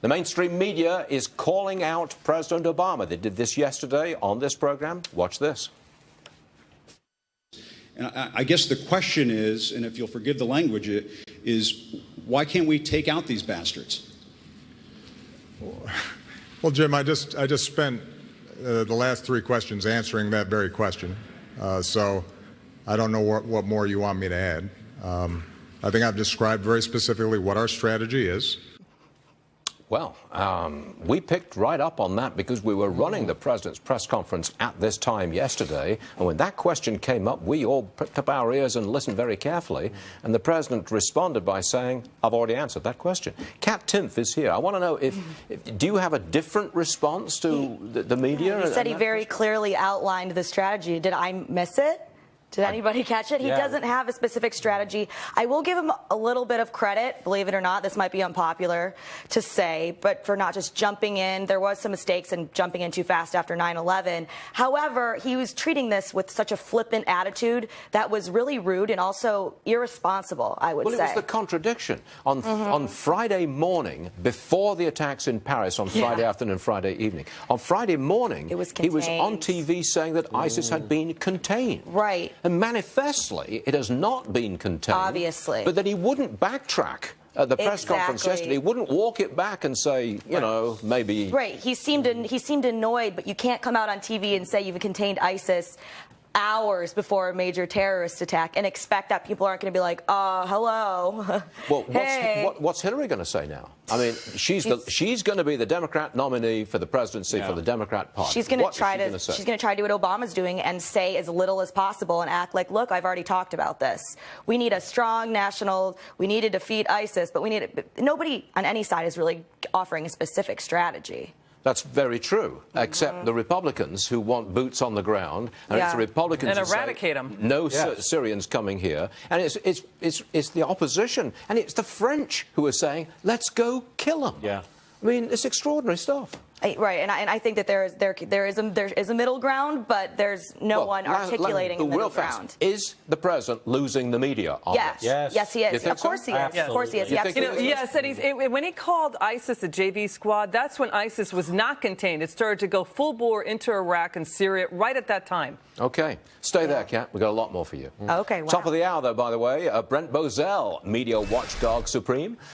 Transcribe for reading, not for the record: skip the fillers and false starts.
The mainstream media is calling out President Obama. They did this yesterday on this program. Watch this. And I guess the question is, and if you'll forgive the language, is why can't we take out these bastards? Well, Jim, I just spent the last 3 questions answering that very question. So I don't know what more you want me to add. I think I've described very specifically what our strategy is. Well, we picked right up on that because we were running the president's press conference at this time yesterday. And when that question came up, we all pricked up our ears and listened very carefully. And the president responded by saying, I've already answered that question. Kat Timpf is here. I want to know do you have a different response to the media? He said he very clearly outlined the strategy. Did I miss it? Did anybody catch it? He doesn't have a specific strategy. I will give him a little bit of credit, believe it or not. This might be unpopular to say, but for not just jumping in. There was some mistakes in jumping in too fast after 9/11. However, he was treating this with such a flippant attitude that was really rude and also irresponsible, I would say. Well, it was the contradiction. On Friday morning, before the attacks in Paris on Friday afternoon and Friday evening, on Friday morning, he was on TV saying that ISIS had been contained. Right. And manifestly, it has not been contained. Obviously. But then he wouldn't backtrack at the press conference yesterday. He wouldn't walk it back and say, you know, maybe... Right. He seemed annoyed, but you can't come out on TV and say you've contained ISIS hours before a major terrorist attack and expect that people aren't going to be like, hello. Well, hey. what's Hillary going to say now? I mean, she's going to be the Democrat nominee for the presidency for the Democrat Party. She's going to try to do what Obama's doing and say as little as possible and act like, look, I've already talked about this. We need a strong national. We need to defeat ISIS, but nobody on any side is really offering a specific strategy. That's very true, except the Republicans who want boots on the ground, and it's the Republicans and who eradicate say, them. No Syrians coming here, and it's the opposition, and it's the French who are saying, let's go kill them. Yeah. I mean, it's extraordinary stuff. Right, and I think that there is a middle ground, but there's no one articulating the middle ground. Is the president losing the media on this? Yes, he is. Of course he is. Of course he is. Yes, and when he called ISIS a JV squad, that's when ISIS was not contained. It started to go full bore into Iraq and Syria right at that time. Okay, stay there, Kat. We've got a lot more for you. Okay. Wow. Top of the hour, though, by the way, Brent Bozell, media watchdog supreme.